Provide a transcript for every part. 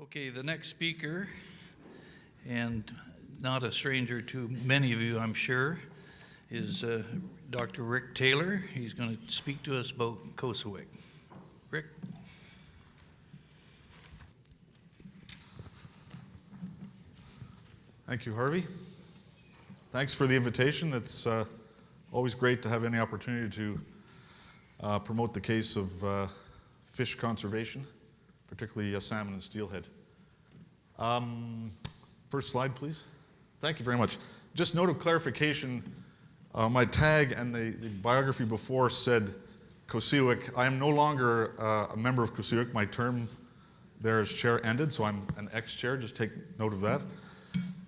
Okay, the next speaker, and not a stranger to many of you, I'm sure, is Dr. Rick Taylor. He's going to speak to us about COSEWIC. Rick? Thank you, Harvey. Thanks for the invitation. It's always great to have any opportunity to promote the case of fish conservation, particularly salmon and steelhead. First slide, please. Thank you very much. Just note of clarification, my tag and the biography before said COSEWIC. I am no longer a member of COSEWIC. My term there as chair ended, so I'm an ex-chair. Just take note of that.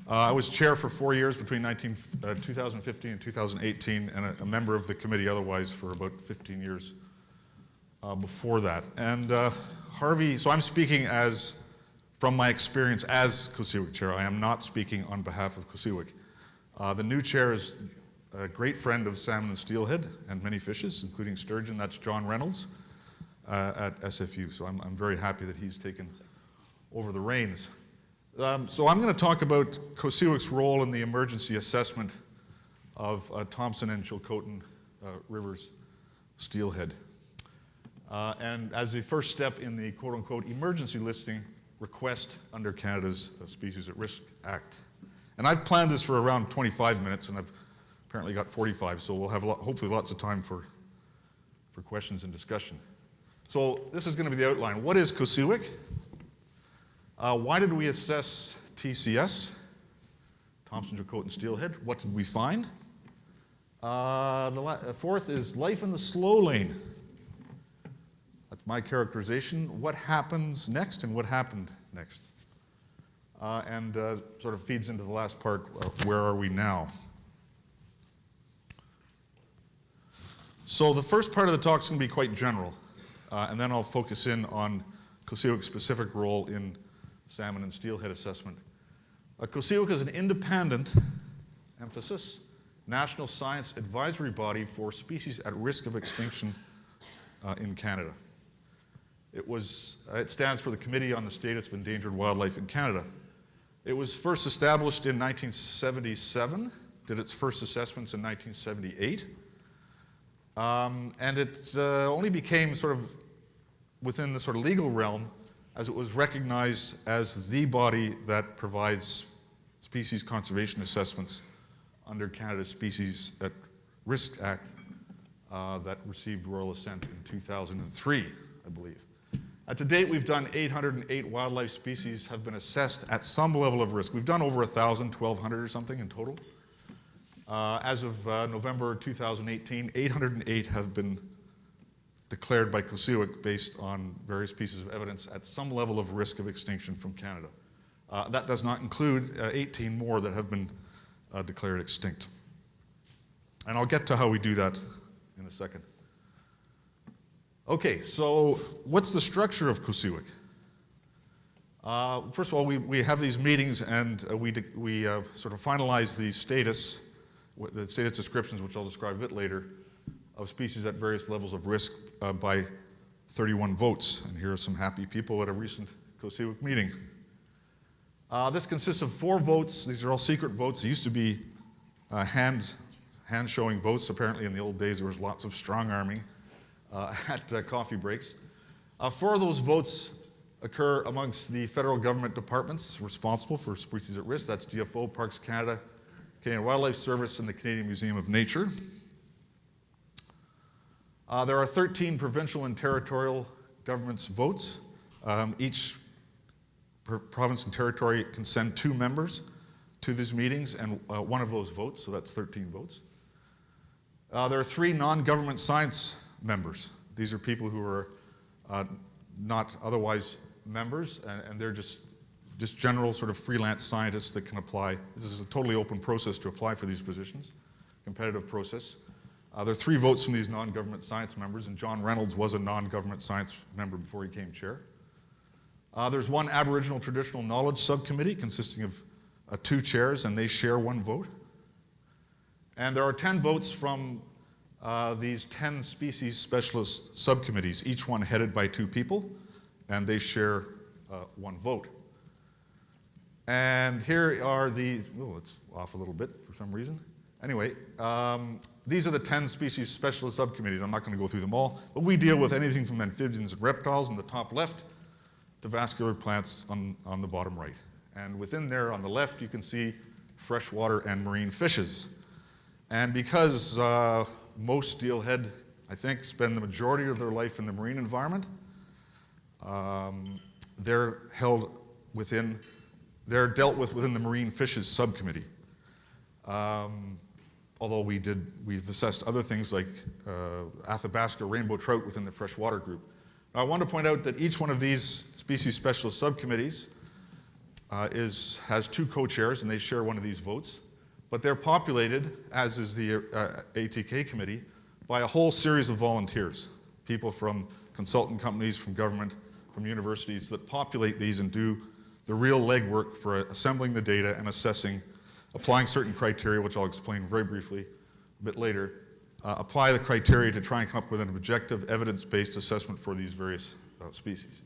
I was chair for 4 years between 2015 and 2018, and a member of the committee otherwise for about 15 years before that. And Harvey, so I'm speaking from my experience as COSEWIC chair. I am not speaking on behalf of COSEWIC. The new chair is a great friend of salmon and steelhead and many fishes, including sturgeon. That's John Reynolds at SFU. So I'm very happy that he's taken over the reins. So I'm going to talk about COSEWIC's role in the emergency assessment of Thompson and Chilcotin Rivers steelhead. And as a first step in the quote-unquote emergency listing request under Canada's Species at Risk Act. And I've planned this for around 25 minutes, and I've apparently got 45, so we'll have hopefully lots of time for questions and discussion. So this is going to be the outline. What is COSEWIC? Why did we assess TCS, Thompson Chilcotin steelhead? What did we find? The fourth is life in the slow lane. That's my characterization. What happens next and what happened next? And sort of feeds into the last part, where are we now? So the first part of the talk is going to be quite general, and then I'll focus in on COSEWIC's specific role in salmon and steelhead assessment. COSEWIC is an independent, emphasis, national science advisory body for species at risk of extinction in Canada. It stands for the Committee on the Status of Endangered Wildlife in Canada. It was first established in 1977, did its first assessments in 1978, and it only became sort of within the sort of legal realm as it was recognized as the body that provides species conservation assessments under Canada's Species at Risk Act that received royal assent in 2003, I believe. To date, we've done 808 wildlife species have been assessed at some level of risk. We've done over 1,000, 1,200 or something in total. As of November 2018, 808 have been declared by COSEWIC based on various pieces of evidence at some level of risk of extinction from Canada. That does not include 18 more that have been declared extinct. And I'll get to how we do that in a second. Okay, so what's the structure of COSEWIC? First of all, we have these meetings, and we sort of finalize the status descriptions, which I'll describe a bit later, of species at various levels of risk by 31 votes. And here are some happy people at a recent COSEWIC meeting. This consists of 4 votes. These are all secret votes. They used to be hand-showing votes. Apparently, in the old days, there was lots of strong-arming at coffee breaks. 4 of those votes occur amongst the federal government departments responsible for species at risk. That's GFO, Parks Canada, Canadian Wildlife Service, and the Canadian Museum of Nature. There are 13 provincial and territorial governments' votes. Each province and territory can send 2 members to these meetings, and 1 of those votes, so that's 13 votes. There are 3 non-government science members. These are people who are not otherwise members, and they're just general sort of freelance scientists that can apply. This is a totally open process to apply for these positions, competitive process. There are 3 votes from these non-government science members, and John Reynolds was a non-government science member before he became chair. There's 1 Aboriginal Traditional Knowledge Subcommittee consisting of 2 chairs, and they share 1 vote. And there are 10 votes from these 10 species specialist subcommittees, each one headed by 2 people, and they share one vote. And here are the, oh, it's off a little bit for some reason. Anyway, these are the 10 species specialist subcommittees. I'm not going to go through them all, but we deal with anything from amphibians and reptiles in the top left to vascular plants on the bottom right. And within there on the left, you can see freshwater and marine fishes. And because most steelhead, I think, spend the majority of their life in the marine environment, they're dealt with within the marine fishes subcommittee. Although we've assessed other things like Athabasca rainbow trout within the freshwater group. Now, I want to point out that each one of these species specialist subcommittees has 2 co-chairs, and they share one of these votes. But they're populated, as is the ATK committee, by a whole series of volunteers, people from consultant companies, from government, from universities that populate these and do the real legwork for assembling the data and applying certain criteria, which I'll explain very briefly a bit later, apply the criteria to try and come up with an objective, evidence-based assessment for these various species.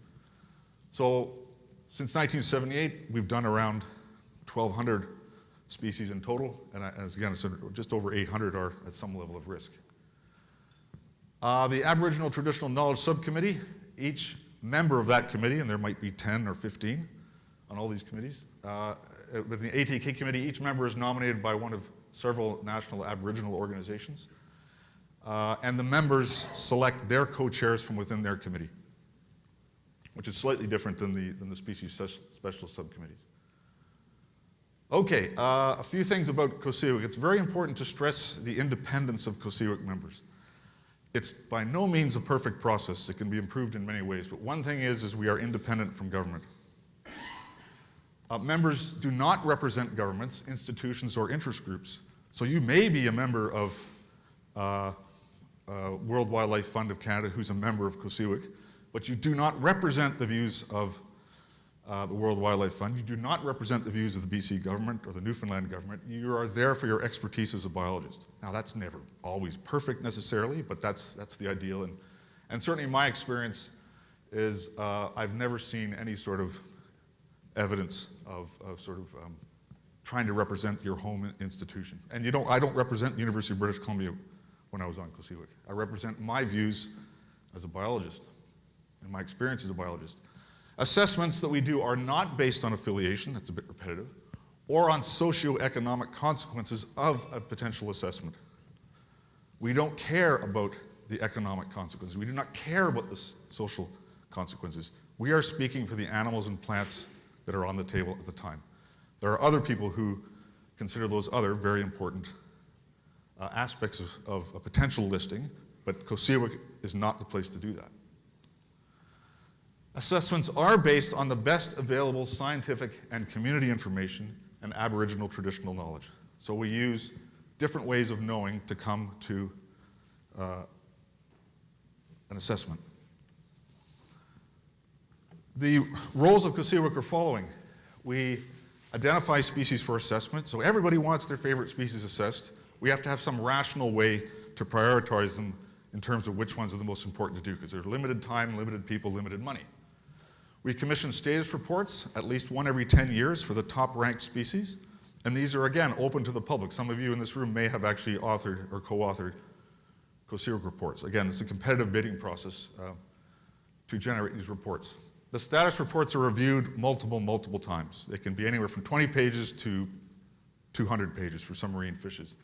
So since 1978, we've done around 1,200 species in total, and as again, I said, just over 800 are at some level of risk. The Aboriginal Traditional Knowledge Subcommittee, each member of that committee, and there might be 10 or 15 on all these committees, with the ATK committee, each member is nominated by one of several national Aboriginal organizations, and the members select their co-chairs from within their committee, which is slightly different than the species specialist subcommittees. Okay, a few things about COSEWIC. It's very important to stress the independence of COSEWIC members. It's by no means a perfect process. It can be improved in many ways, but one thing is we are independent from government. Members do not represent governments, institutions, or interest groups. So you may be a member of World Wildlife Fund of Canada who's a member of COSEWIC, but you do not represent the views of the World Wildlife Fund. You do not represent the views of the BC government or the Newfoundland government. You are there for your expertise as a biologist. Now, that's never always perfect necessarily, but that's the ideal. And certainly my experience is I've never seen any sort of evidence of trying to represent your home institution. And I don't represent the University of British Columbia when I was on COSEWIC. I represent my views as a biologist and my experience as a biologist. Assessments that we do are not based on affiliation, that's a bit repetitive, or on socio-economic consequences of a potential assessment. We don't care about the economic consequences. We do not care about the social consequences. We are speaking for the animals and plants that are on the table at the time. There are other people who consider those other very important aspects of a potential listing, but COSEWIC is not the place to do that. Assessments are based on the best available scientific and community information and Aboriginal traditional knowledge. So we use different ways of knowing to come to an assessment. The roles of COSEWIC are following. We identify species for assessment, so everybody wants their favorite species assessed. We have to have some rational way to prioritize them in terms of which ones are the most important to do, because there's limited time, limited people, limited money. We commission status reports, at least one every 10 years, for the top ranked species, and these are, again, open to the public. Some of you in this room may have actually authored or co-authored COSEWIC reports. Again, it's a competitive bidding process to generate these reports. The status reports are reviewed multiple times. They can be anywhere from 20 pages to 200 pages for some marine fishes.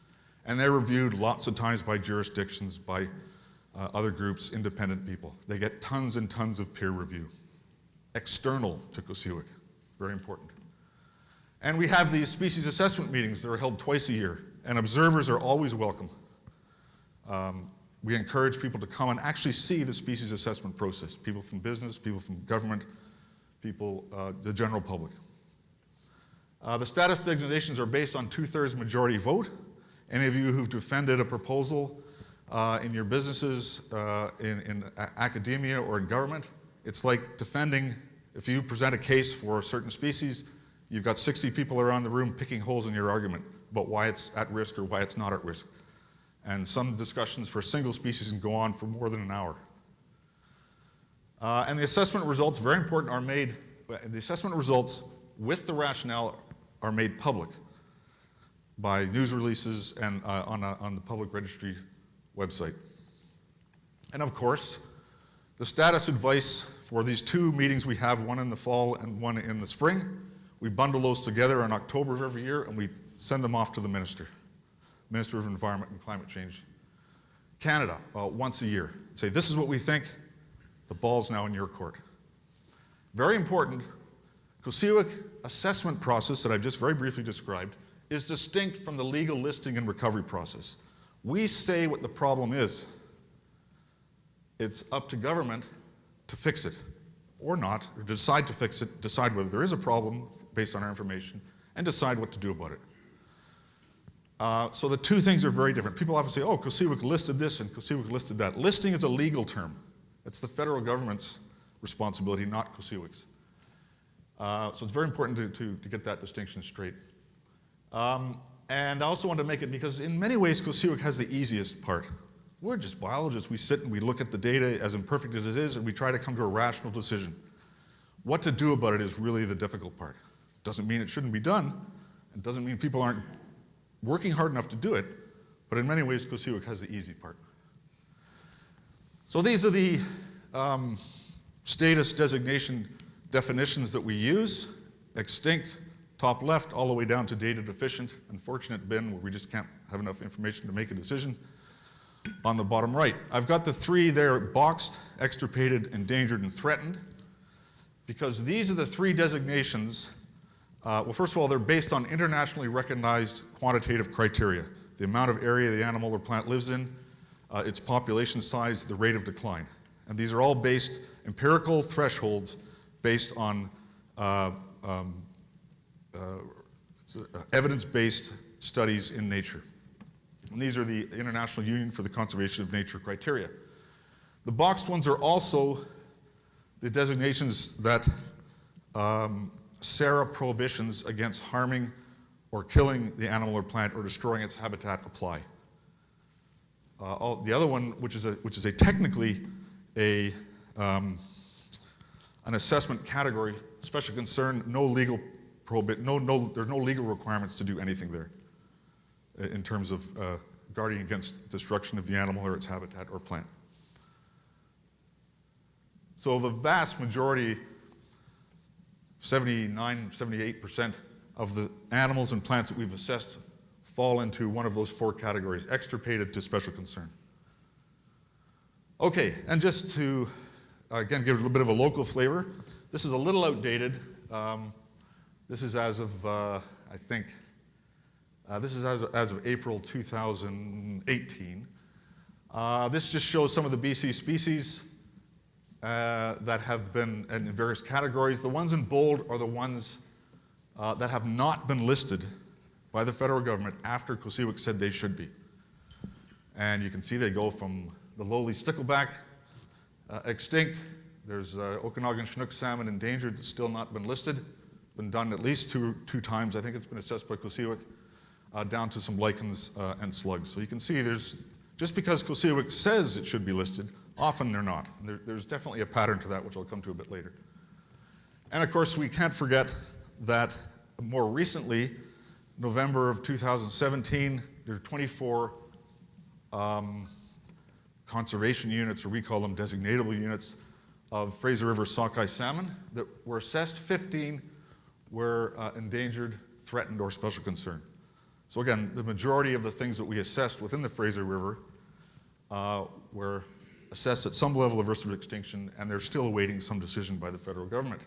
And they're reviewed lots of times by jurisdictions, by other groups, independent people. They get tons and tons of peer review. External to COSEWIC, very important. And we have these species assessment meetings that are held twice a year, and observers are always welcome. We encourage people to come and actually see the species assessment process, people from business, people from government, people, the general public. The status designations are based on 2/3 majority vote. Any of you who've defended a proposal in your businesses, in academia or in government, it's like defending, if you present a case for a certain species, you've got 60 people around the room picking holes in your argument about why it's at risk or why it's not at risk. And some discussions for a single species can go on for more than an hour. And the assessment results, very important, are made the assessment results with the rationale are made public by news releases and on the public registry website. And of course, the status advice for these two meetings we have, one in the fall and one in the spring, we bundle those together in October of every year and we send them off to the Minister of Environment and Climate Change Canada, once a year. Say, this is what we think, the ball's now in your court. Very important, COSEWIC assessment process that I've just very briefly described is distinct from the legal listing and recovery process. We say what the problem is. It's up to government to fix it, or not, or decide to fix it, decide whether there is a problem based on our information, and decide what to do about it. So the two things are very different. People often say, oh, COSEWIC listed this and COSEWIC listed that. Listing is a legal term. It's the federal government's responsibility, not COSEWIC's. So it's very important to get that distinction straight. And I also want to make it because in many ways COSEWIC has the easiest part. We're just biologists. We sit and we look at the data as imperfect as it is and we try to come to a rational decision. What to do about it is really the difficult part. Doesn't mean it shouldn't be done. It doesn't mean people aren't working hard enough to do it, but in many ways COSEWIC has the easy part. So these are the status designation definitions that we use. Extinct, top left, all the way down to data deficient, unfortunate bin, where we just can't have enough information to make a decision, on the bottom right. I've got the three there boxed, extirpated, endangered, and threatened, because these are the three designations. Well, first of all, they're based on internationally recognized quantitative criteria: the amount of area the animal or plant lives in, its population size, the rate of decline. And these are all based, empirical thresholds based on evidence-based studies in nature. And these are the International Union for the Conservation of Nature criteria. The boxed ones are also the designations that SARA prohibitions against harming or killing the animal or plant or destroying its habitat apply. The other one, which is a technically an assessment category, special concern, no legal there's no legal requirements to do anything there in terms of guarding against destruction of the animal or its habitat or plant. So the vast majority, 79, 78% of the animals and plants that we've assessed fall into one of those four categories, extirpated to special concern. Okay, and just to, again, give it a little bit of a local flavor, this is a little outdated. This is as of, I think, this is as of April 2018. This just shows some of the BC species that have been in various categories. The ones in bold are the ones that have not been listed by the federal government after COSEWIC said they should be. And you can see they go from the lowly stickleback, extinct. There's Okanagan Chinook salmon endangered that's still not been listed. Been done at least two times. I think it's been assessed by COSEWIC, down to some lichens and slugs. So you can see just because COSEWIC says it should be listed, often they're not. There's definitely a pattern to that, which I'll come to a bit later. And of course, we can't forget that more recently, November of 2017, there are 24 conservation units, or we call them designatable units, of Fraser River sockeye salmon that were assessed. 15 were endangered, threatened, or special concern. So again, the majority of the things that we assessed within the Fraser River were assessed at some level of risk of extinction, and they're still awaiting some decision by the federal government.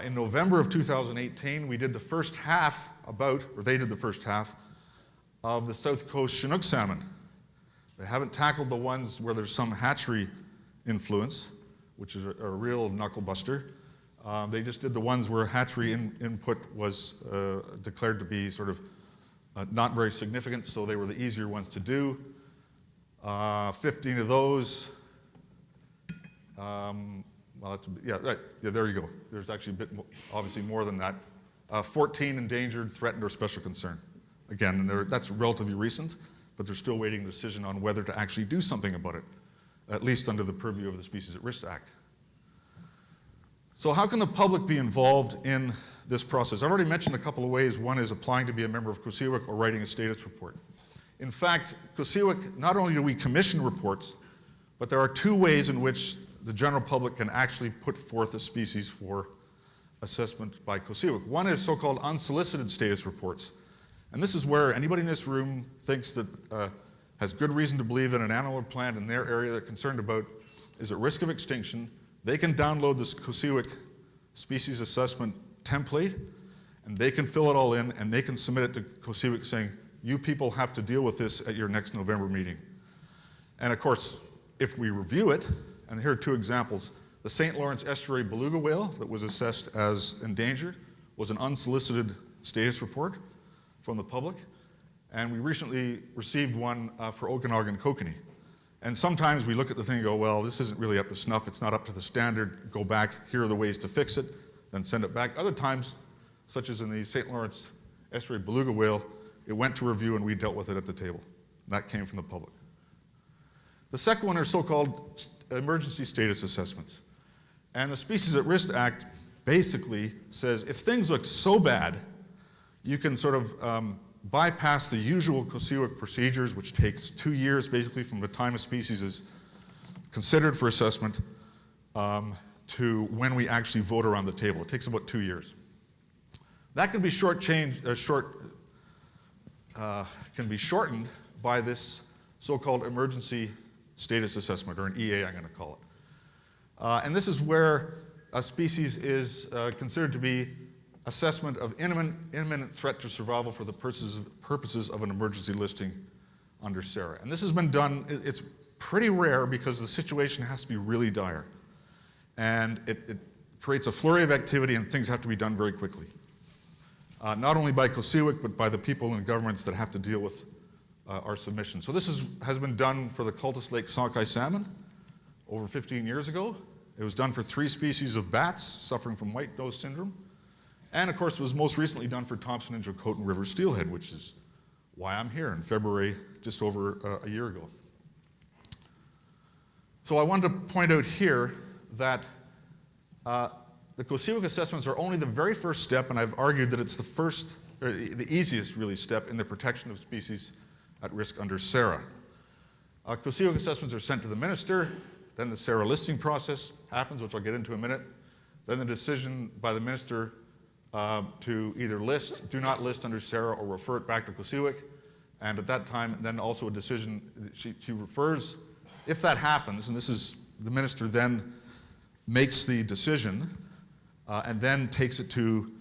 In November of 2018, we did the first half they did the first half of the South Coast Chinook salmon. They haven't tackled the ones where there's some hatchery influence, which is a real knuckle buster. They just did the ones where hatchery input was declared to be sort of not very significant, so they were the easier ones to do. 15 of those. Well, there you go. There's actually a bit more, obviously more than that. 14 endangered, threatened, or special concern. Again, and that's relatively recent, but they're still waiting a decision on whether to actually do something about it, at least under the purview of the Species at Risk Act. So how can the public be involved in this process? I've already mentioned a couple of ways. One is applying to be a member of COSEWIC or writing a status report. In fact, COSEWIC, not only do we commission reports, but there are two ways in which the general public can actually put forth a species for assessment by COSEWIC. One is so-called unsolicited status reports. And this is where anybody in this room thinks that has good reason to believe that an animal or plant in their area they're concerned about is at risk of extinction. They can download this COSEWIC species assessment template, and they can fill it all in, and they can submit it to COSEWIC saying, you people have to deal with this at your next November meeting. And of course, if we review it, and here are two examples, the St. Lawrence Estuary beluga whale that was assessed as endangered was an unsolicited status report from the public, and we recently received one for Okanagan kokanee. And sometimes we look at the thing and go, well, this isn't really up to snuff, it's not up to the standard, go back, here are the ways to fix it, then send it back. Other times, such as in the St. Lawrence Estuary beluga whale, it went to review and we dealt with it at the table. That came from the public. The second one are so-called emergency status assessments. And the Species at Risk Act basically says if things look so bad, you can sort of bypass the usual COSEWIC procedures, which takes 2 years basically from the time a species is considered for assessment to when we actually vote around the table. It takes about 2 years. That can be can be shortened by this so-called emergency status assessment, or an EA, I'm going to call it. And this is where a species is considered to be assessment of imminent threat to survival for the purposes of an emergency listing under SARA. And this has been done, it's pretty rare because the situation has to be really dire. And it creates a flurry of activity and things have to be done very quickly. Not only by COSEWIC, but by the people in governments that have to deal with our submission. So this has been done for the Cultus Lake sockeye salmon over 15 years ago. It was done for 3 species of bats suffering from white nose syndrome. And of course, it was most recently done for Thompson and Jocotin River steelhead, which is why I'm here in February, just over a year ago. So I wanted to point out here that the COSEWIC assessments are only the very first step, and I've argued that it's the first, or the easiest really step in the protection of species at risk under SARA. COSEWIC assessments are sent to the minister, then the SARA listing process happens, which I'll get into in a minute, then the decision by the minister to either list, do not list under SARA, or refer it back to COSEWIC, and at that time, then also a decision, she refers, if that happens, and this is, the minister then makes the decision, and then takes it to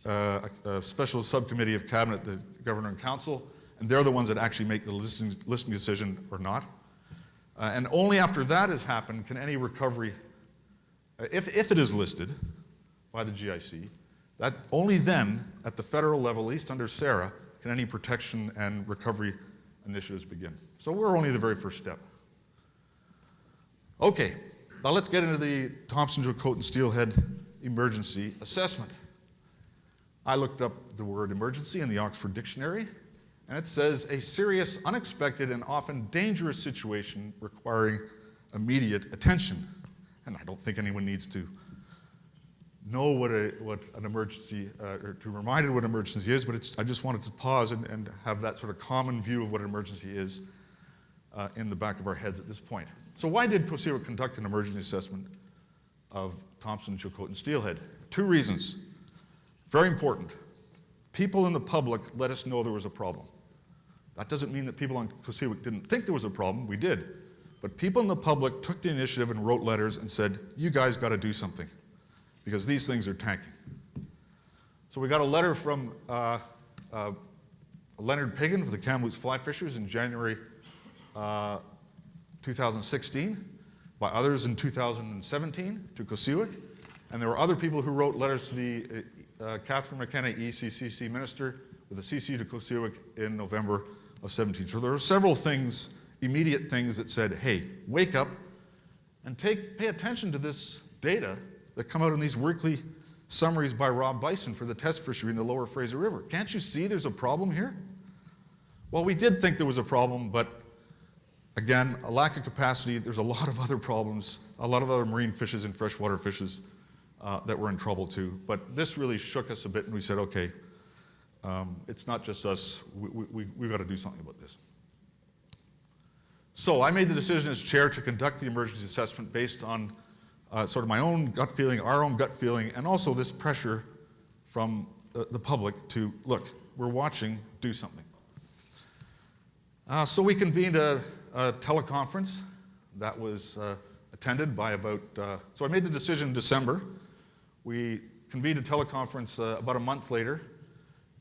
a special subcommittee of cabinet, the governor and council, and they're the ones that actually make the listing decision or not. And only after that has happened can any recovery, if it is listed by the GIC, that only then, at the federal level, at least under SARA, can any protection and recovery initiatives begin. So we're only the very first step. Okay, now let's get into the Thompson-Jocotin steelhead emergency assessment. I looked up the word emergency in the Oxford Dictionary, and it says a serious, unexpected, and often dangerous situation requiring immediate attention. And I don't think anyone needs to know what an emergency, or to be reminded what an emergency is, but I just wanted to pause and have that sort of common view of what an emergency is in the back of our heads at this point. So why did COSEWIC conduct an emergency assessment of Thompson-Jocotin steelhead? 2 reasons. Very important. People in the public let us know there was a problem. That doesn't mean that people on COSEWIC didn't think there was a problem. We did. But people in the public took the initiative and wrote letters and said, you guys got to do something because these things are tanking. So we got a letter from Leonard Piggin for the Kamloops fly fishers in January 2016, by others in 2017 to COSEWIC, and there were other people who wrote letters to the Catherine McKenna ECCC minister with a CC to COSEWIC in November of 17. So there were several things, immediate things that said, hey, wake up and pay attention to this data that come out in these weekly summaries by Rob Bison for the test fishery in the lower Fraser River. Can't you see there's a problem here? Well, we did think there was a problem, but again, a lack of capacity. There's a lot of other problems, a lot of other marine fishes and freshwater fishes that were in trouble too. But this really shook us a bit, and we said, okay, it's not just us, we've got to do something about this. So I made the decision as chair to conduct the emergency assessment based on sort of my own gut feeling, our own gut feeling, and also this pressure from the public to, look, we're watching, do something. So we convened a teleconference that was attended by about, so I made the decision in December. We convened a teleconference about a month later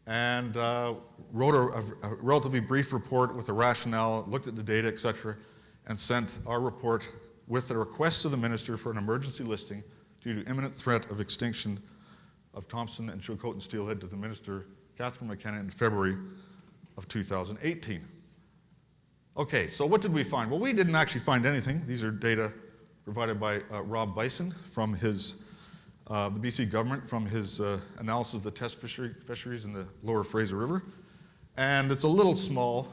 and wrote a relatively brief report with a rationale, looked at the data, et cetera, and sent our report with a request to the minister for an emergency listing due to imminent threat of extinction of Thompson and Chilcotin steelhead to the minister, Catherine McKenna, in February of 2018. Okay, so what did we find? Well, we didn't actually find anything. These are data provided by Rob Bison from his, the BC government, from his analysis of the test fisheries in the lower Fraser River. And it's a little small,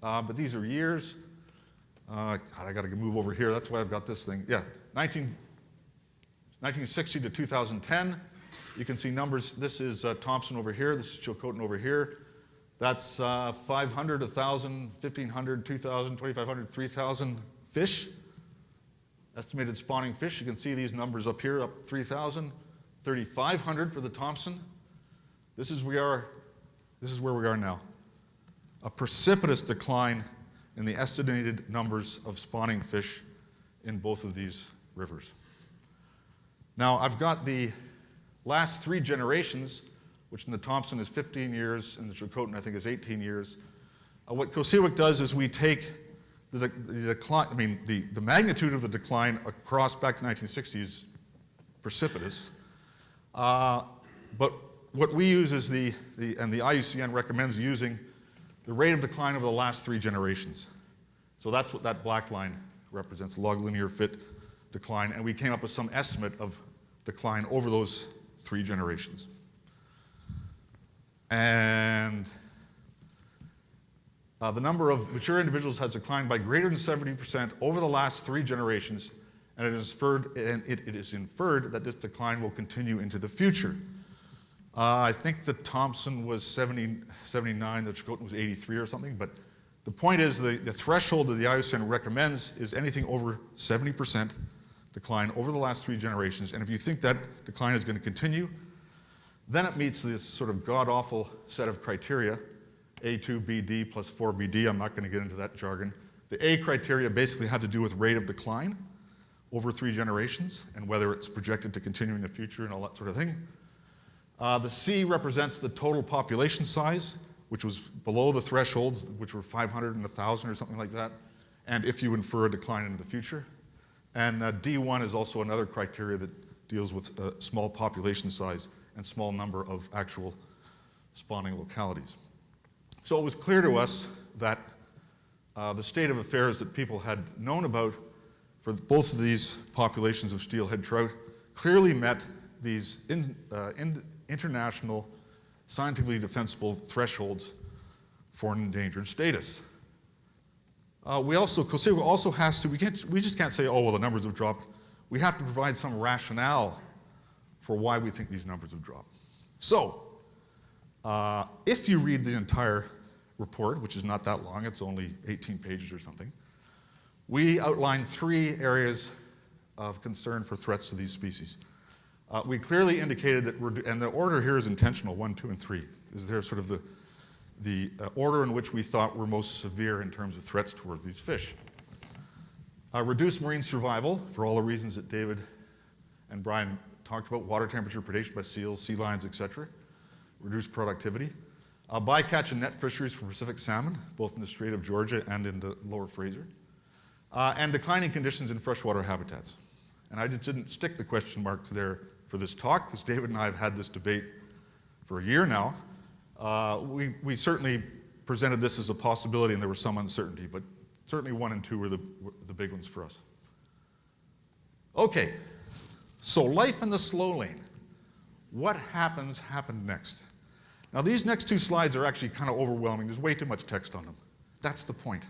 but these are years. God, I gotta move over here, that's why I've got this thing. Yeah, 1960 to 2010. You can see numbers. This is Thompson over here, this is Chilcotin over here. That's 500, 1,000, 1,500, 2,000, 2,500, 3,000 fish. Estimated spawning fish. You can see these numbers up here, up 3,000, 3,500 for the Thompson. This is where we are now. A precipitous decline in the estimated numbers of spawning fish in both of these rivers. Now, I've got the last 3 generations, which in the Thompson is 15 years, and the Chilcotin, I think, is 18 years. What COSEWIC does is we take the decline, the magnitude of the decline across back to 1960 is precipitous. But what we use is and the IUCN recommends using the rate of decline over the last 3 generations. So that's what that black line represents, log linear fit decline, and we came up with some estimate of decline over those 3 generations. And the number of mature individuals has declined by greater than 70% over the last 3 generations, and it is inferred that this decline will continue into the future. I think the Thompson was 79, the Chilcotin was 83 or something, but the point is the threshold that the IUCN recommends is anything over 70% decline over the last 3 generations, and if you think that decline is going to continue, then it meets this sort of god-awful set of criteria, A2BD plus 4BD. I'm not going to get into that jargon. The A criteria basically had to do with rate of decline over 3 generations and whether it's projected to continue in the future and all that sort of thing. The C represents the total population size, which was below the thresholds, which were 500 and 1,000 or something like that, and if you infer a decline into the future. And D1 is also another criteria that deals with small population size and small number of actual spawning localities. So it was clear to us that the state of affairs that people had known about for both of these populations of steelhead trout clearly met these international scientifically defensible thresholds for an endangered status. COSEWIC also has to, we just can't say, oh, well, the numbers have dropped. We have to provide some rationale for why we think these numbers have dropped. So, if you read the entire report, which is not that long, it's only 18 pages or something, we outline 3 areas of concern for threats to these species. We clearly indicated that and the order here is intentional, 1, 2, and 3. Is there sort of the order in which we thought were most severe in terms of threats towards these fish. Reduce marine survival, for all the reasons that David and Brian talked about, water temperature, predation by seals, sea lions, etc. Reduce productivity. Bycatch and net fisheries for Pacific salmon, both in the Strait of Georgia and in the lower Fraser. And declining conditions in freshwater habitats. And I just didn't stick the question marks there for this talk, because David and I have had this debate for a year now. We certainly presented this as a possibility, and there was some uncertainty, but certainly 1 and 2 were the big ones for us. Okay, so life in the slow lane. What happened next? Now these next 2 slides are actually kind of overwhelming. There's way too much text on them. That's the point.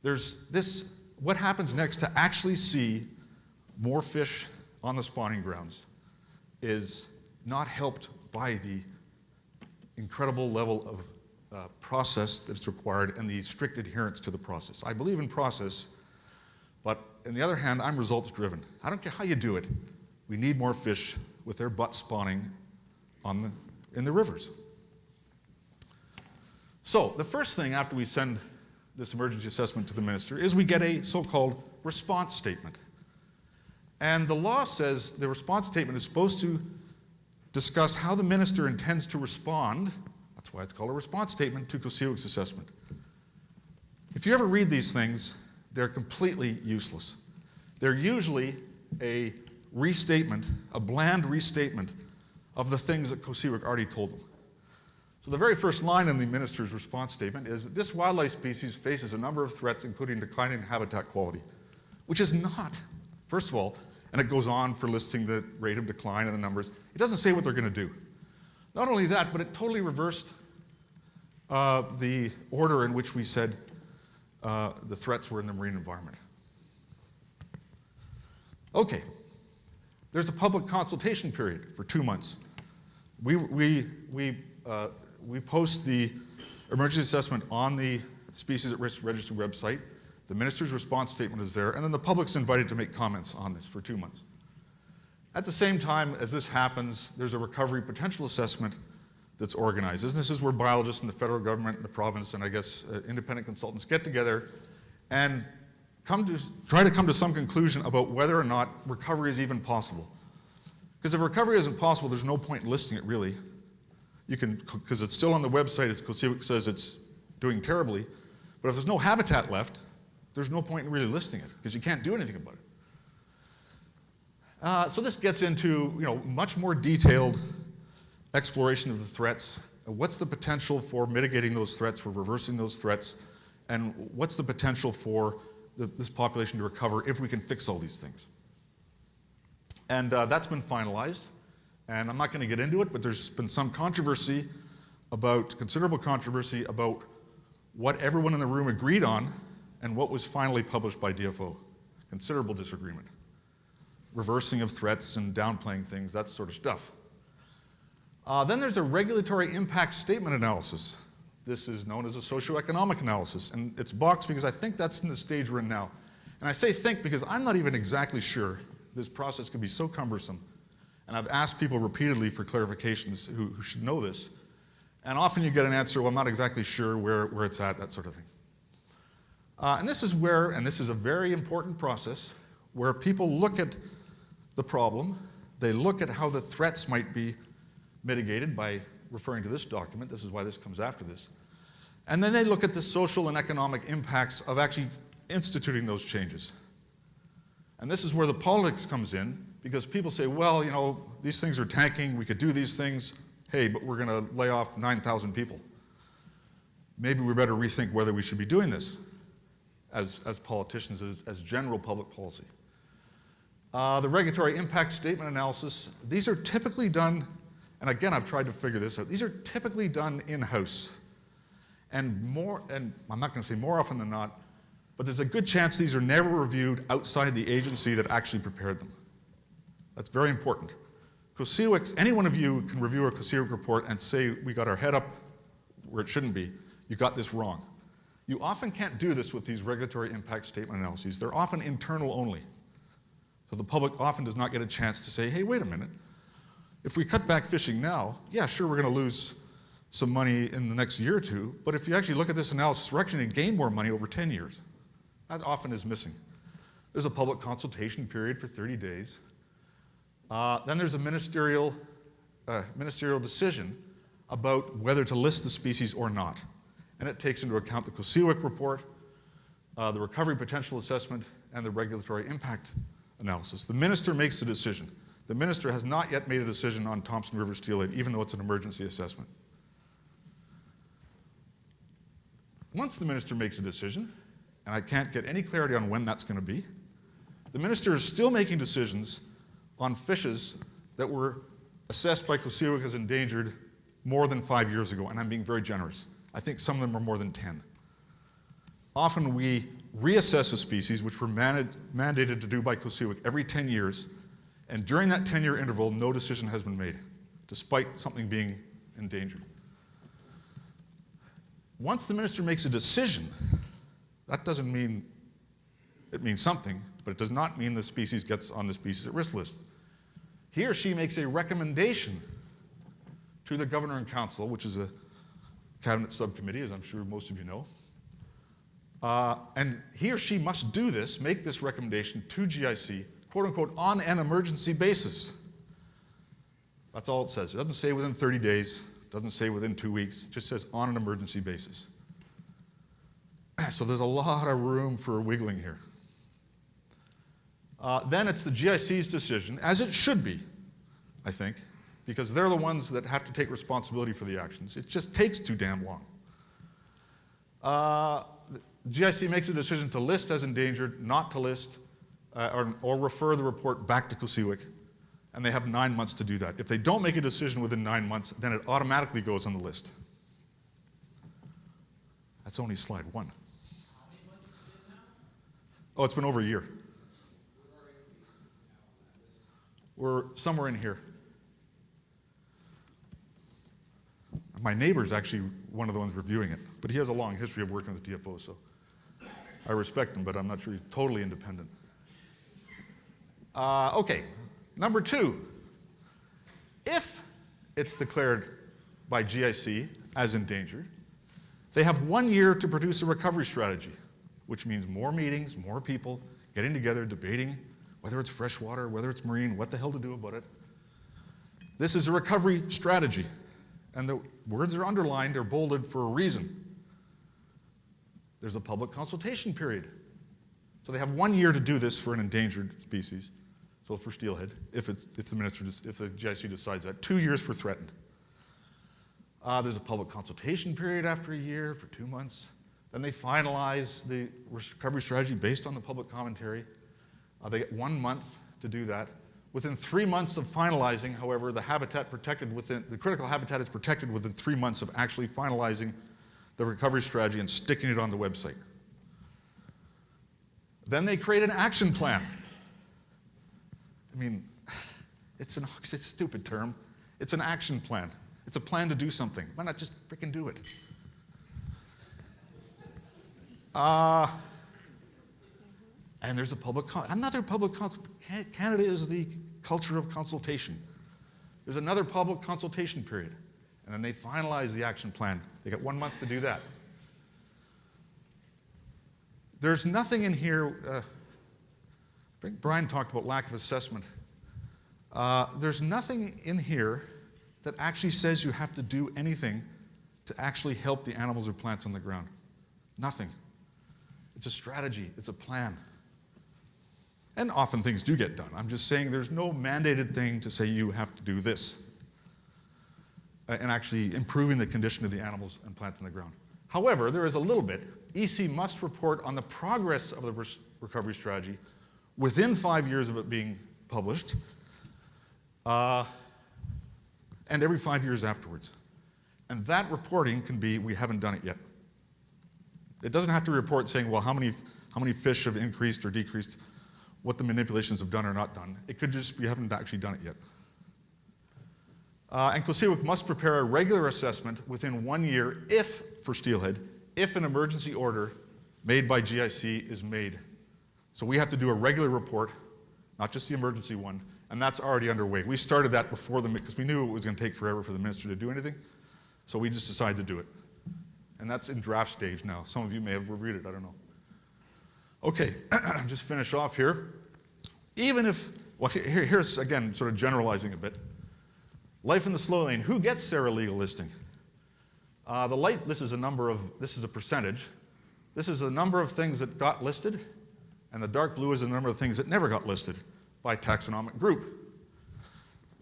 There's this, what happens next to actually see more fish on the spawning grounds is not helped by the incredible level of process that's required and the strict adherence to the process. I believe in process, but on the other hand, I'm results driven. I don't care how you do it. We need more fish with their butts spawning in the rivers. So the first thing after we send this emergency assessment to the minister is we get a so-called response statement. And the law says the response statement is supposed to discuss how the minister intends to respond. That's why it's called a response statement to COSEWIC's assessment. If you ever read these things, they're completely useless. They're usually a restatement, a bland restatement of the things that COSEWIC already told them. So the very first line in the minister's response statement is, this wildlife species faces a number of threats, including declining habitat quality, which is not, first of all, and it goes on for listing the rate of decline and the numbers. It doesn't say what they're going to do. Not only that, but it totally reversed the order in which we said the threats were in the marine environment. Okay, there's a public consultation period for 2 months. We post the emergency assessment on the Species at Risk Registry website. The minister's response statement is there, and then the public's invited to make comments on this for 2 months. At the same time as this happens, there's a recovery potential assessment that's organized. And this is where biologists and the federal government and the province and I guess independent consultants get together and try to come to some conclusion about whether or not recovery is even possible. Because if recovery isn't possible, there's no point in listing it really. You can, because it's still on the website, COSEWIC says it's doing terribly, but if there's no habitat left, there's no point in really listing it because you can't do anything about it. So this gets into much more detailed exploration of the threats. What's the potential for mitigating those threats, for reversing those threats, and what's the potential for this population to recover if we can fix all these things? And that's been finalized, and I'm not going to get into it, but there's been some controversy considerable controversy about what everyone in the room agreed on and what was finally published by DFO. Considerable disagreement. Reversing of threats and downplaying things, that sort of stuff. Then there's a regulatory impact statement analysis. This is known as a socio-economic analysis, and it's boxed because I think that's in the stage we're in now. And I say think because I'm not even exactly sure this process can be so cumbersome. And I've asked people repeatedly for clarifications who should know this. And often you get an answer, well, I'm not exactly sure where it's at, that sort of thing. And this is a very important process, where people look at the problem, they look at how the threats might be mitigated by referring to this document. This is why this comes after this. And then they look at the social and economic impacts of actually instituting those changes. And this is where the politics comes in, because people say, well, these things are tanking, we could do these things, hey, but we're going to lay off 9,000 people. Maybe we better rethink whether we should be doing this as politicians, as general public policy. The regulatory impact statement analysis, these are typically done, and again, I've tried to figure this out, these are typically done in-house. And I'm not going to say more often than not, but there's a good chance these are never reviewed outside the agency that actually prepared them. That's very important. COSEWIC, any one of you can review a COSEWIC report and say we got our head up where it shouldn't be. You got this wrong. You often can't do this with these regulatory impact statement analyses. They're often internal only. So the public often does not get a chance to say, hey, wait a minute. If we cut back fishing now, yeah, sure, we're going to lose some money in the next year or two, but if you actually look at this analysis, we're actually going to gain more money over 10 years. That often is missing. There's a public consultation period for 30 days. Then there's a ministerial decision about whether to list the species or not. And it takes into account the COSEWIC report, the recovery potential assessment, and the regulatory impact analysis. The minister makes the decision. The minister has not yet made a decision on Thompson River steelhead, even though it's an emergency assessment. Once the minister makes a decision, and I can't get any clarity on when that's going to be, the minister is still making decisions on fishes that were assessed by COSEWIC as endangered more than 5 years ago, and I'm being very generous. I think some of them are more than 10. Often we reassess a species, which we're mandated to do by COSEWIC every 10 years, And during that 10-year interval, no decision has been made, despite something being endangered. Once the minister makes a decision, that doesn't mean, it means something, but it does not mean the species gets on the species at risk list. He or she makes a recommendation to the Governor and Council, which is a cabinet subcommittee, as I'm sure most of you know. And he or she must do this, make this recommendation to GIC, quote unquote, on an emergency basis. That's all it says. It doesn't say within 30 days, doesn't say within 2 weeks, it just says on an emergency basis. So there's a lot of room for wiggling here. Then it's the GIC's decision, as it should be, I think, because they're the ones that have to take responsibility for the actions. It just takes too damn long. GIC makes a decision to list as endangered, not to list, or refer the report back to COSEWIC, and they have 9 months to do that. If they don't make a decision within 9 months, then it automatically goes on the list. That's only slide 1. How many months has it been now? Oh, it's been over a year. Where are you now on that list? We're somewhere in here. My neighbor's actually one of the ones reviewing it, but he has a long history of working with the TFO, so I respect him, but I'm not sure he's totally independent. Okay, number 2. If it's declared by GIC as endangered, they have 1 year to produce a recovery strategy, which means more meetings, more people getting together, debating whether it's freshwater, whether it's marine, what the hell to do about it. This is a recovery strategy, and the words are underlined or bolded for a reason. There's a public consultation period. So they have 1 year to do this for an endangered species. So for steelhead, if the GIC decides that, 2 years for threatened. There's a public consultation period after a year for 2 months. Then they finalize the recovery strategy based on the public commentary. They get 1 month to do that. Within 3 months of finalizing, however, the critical habitat is protected within 3 months of actually finalizing the recovery strategy and sticking it on the website. Then they create an action plan. I mean, it's a stupid term. It's an action plan. It's a plan to do something. Why not just freaking do it? And there's another public Canada is the culture of consultation. There's another public consultation period. And then they finalize the action plan. They get 1 month to do that. There's nothing in here, I think Brian talked about lack of assessment. There's nothing in here that actually says you have to do anything to actually help the animals or plants on the ground. Nothing. It's a strategy, it's a plan. And often things do get done. I'm just saying there's no mandated thing to say you have to do this and actually improving the condition of the animals and plants on the ground. However, there is a little bit. EC must report on the progress of the recovery strategy within 5 years of it being published, and every 5 years afterwards. And that reporting can be, we haven't done it yet. It doesn't have to report saying, well, how many fish have increased or decreased, what the manipulations have done or not done. It could just be, we haven't actually done it yet. And COSEWIC must prepare a regular assessment within 1 year for steelhead, if an emergency order made by GIC is made. So we have to do a regular report, not just the emergency one, and that's already underway. We started that before because we knew it was going to take forever for the minister to do anything, so we just decided to do it. And that's in draft stage now. Some of you may have reviewed it, I don't know. Okay, just finish off here. Even if, well, here's again sort of generalizing a bit. Life in the slow lane, who gets SARA legal listing? The light, this is a percentage. This is the number of things that got listed, and the dark blue is the number of things that never got listed by taxonomic group.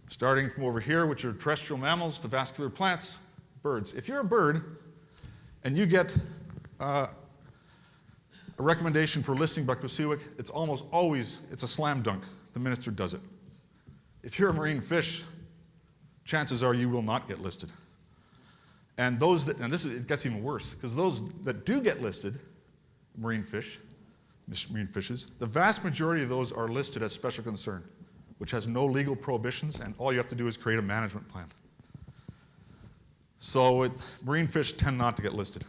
Starting from over here, which are terrestrial mammals, to vascular plants, birds. If you're a bird and you get a recommendation for listing by COSEWIC, it's almost always, it's a slam dunk. The minister does it. If you're a marine fish, chances are you will not get listed. And those that, and it gets even worse, because those that do get listed, marine fishes, the vast majority of those are listed as special concern. which has no legal prohibitions, and all you have to do is create a management plan. So marine fish tend not to get listed.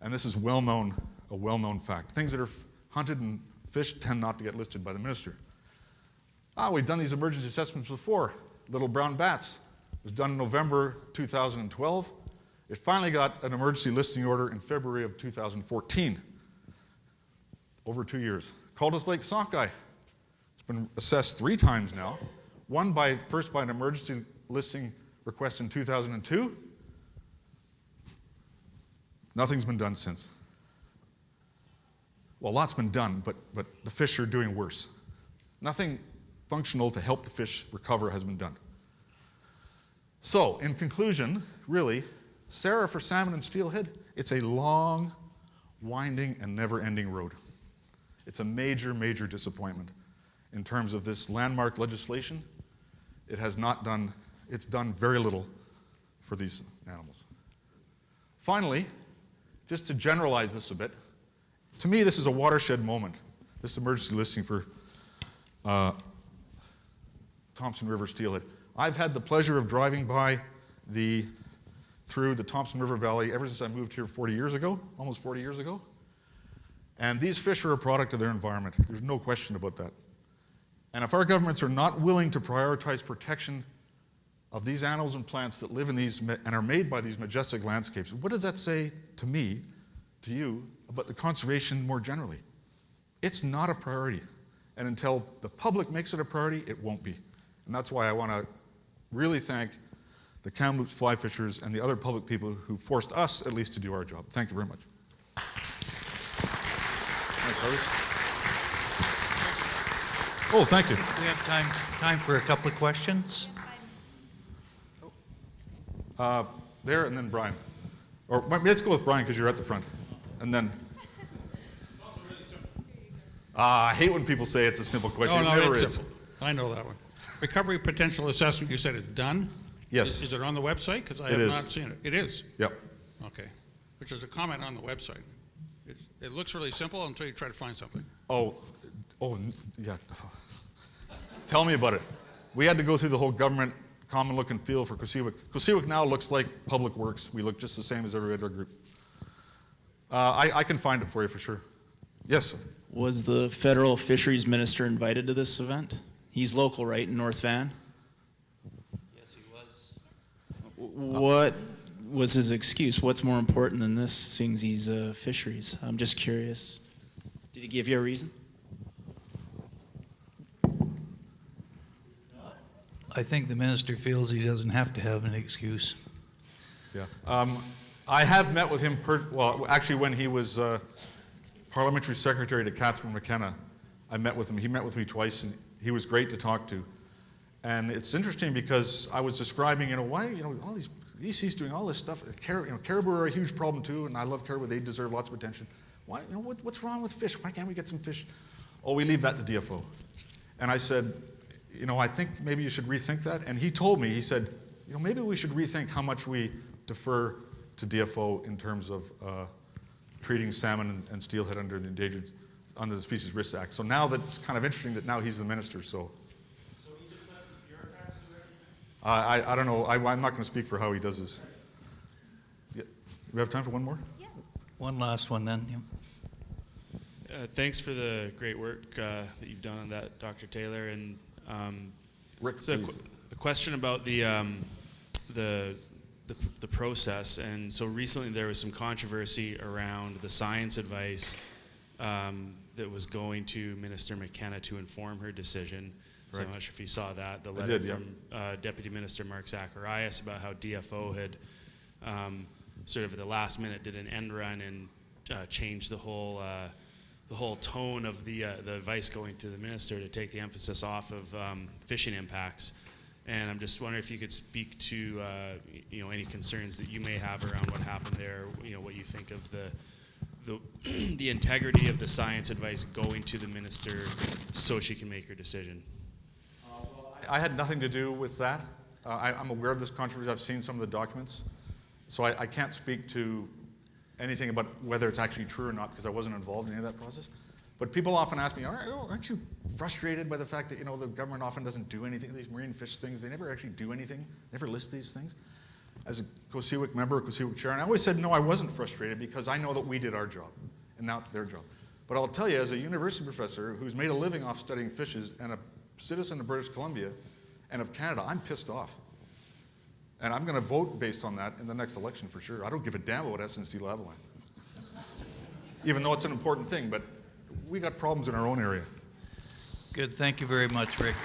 And this is a well-known fact. Things that are hunted and fished tend not to get listed by the minister. We've done these emergency assessments before. Little brown bats was done in November 2012. It finally got an emergency listing order in February of 2014. Over 2 years. Caldas Lake sockeye. It's been assessed 3 times now. One first by an emergency listing request in 2002. Nothing's been done since. Well, lots been done, but the fish are doing worse. Nothing functional to help the fish recover has been done. So, in conclusion, really, Sarah for salmon and steelhead, it's a long, winding, and never-ending road. It's a major, major disappointment in terms of this landmark legislation. It's done very little for these animals. Finally, just to generalize this a bit, to me this is a watershed moment, this emergency listing for Thompson River steelhead. I've had the pleasure of driving through the Thompson River Valley ever since I moved here 40 years ago, almost 40 years ago. And these fish are a product of their environment. There's no question about that. And if our governments are not willing to prioritize protection of these animals and plants that live in these and are made by these majestic landscapes, what does that say to me, to you, about the conservation more generally? It's not a priority. And until the public makes it a priority, it won't be. And that's why I want to really thank the Kamloops fly fishers and the other public people who forced us, at least, to do our job. Thank you very much. Oh, thank you. We have time for a couple of questions. There, and then Brian. Or let's go with Brian because you're at the front. And then. I hate when people say it's a simple question. No, It never it's is. simple. I know that one. Recovery potential assessment, you said is done? Yes. Is it on the website? Because I It have is. not seen it. It is? Yep. Okay. Which is a comment on the website. It looks really simple until you try to find something. Yeah. Tell me about it. We had to go through the whole government common look and feel for COSEWIC. COSEWIC now looks like Public Works. We look just the same as every other group. I can find it for you for sure. Yes, sir. Was the federal fisheries minister invited to this event? He's local, right, in North Van? Yes, he was. What was his excuse? What's more important than this, seeing as he's fisheries? I'm just curious. Did he give you a reason? I think the minister feels he doesn't have to have an excuse. Yeah. I have met with him, actually when he was parliamentary secretary to Catherine McKenna, I met with him. He met with me twice, and he was great to talk to. And it's interesting because I was describing, why, all these EC's doing all this stuff. Caribou are a huge problem too, and I love caribou. They deserve lots of attention. Why, what's wrong with fish? Why can't we get some fish? Oh, we leave that to DFO. And I said, I think maybe you should rethink that. And he told me, he said, maybe we should rethink how much we defer to DFO in terms of treating salmon and steelhead under the Species Risk Act. So now that's kind of interesting that now he's the minister. So he just lets the bureaucrats do everything? I don't know. I'm not going to speak for how he does this. Yeah. We have time for one more? Yeah. One last one then. Yeah. Thanks for the great work that you've done on that, Dr. Taylor. And Rick, so please. a question about the process. And so recently there was some controversy around the science advice that was going to Minister McKenna to inform her decision. So I'm not sure if you saw that, the letter from Deputy Minister Mark Zacharias about how DFO had sort of at the last minute did an end run and changed the whole tone of the advice going to the minister to take the emphasis off of fishing impacts. And I'm just wondering if you could speak to any concerns that you may have around what happened there. What you think of the integrity of the science advice going to the minister so she can make her decision. I had nothing to do with that. I'm aware of this controversy. I've seen some of the documents. So I can't speak to anything about whether it's actually true or not because I wasn't involved in any of that process. But people often ask me, aren't you frustrated by the fact that, you know, the government often doesn't do anything, these marine fish things, they never actually do anything, never list these things? As a COSEWIC member, COSEWIC chair, and I always said, no, I wasn't frustrated because I know that we did our job, and now it's their job. But I'll tell you, as a university professor who's made a living off studying fishes and a citizen of British Columbia and of Canada, I'm pissed off. And I'm going to vote based on that in the next election for sure. I don't give a damn about SNC Lavalin. Even though it's an important thing, but we got problems in our own area. Good, thank you very much, Rick.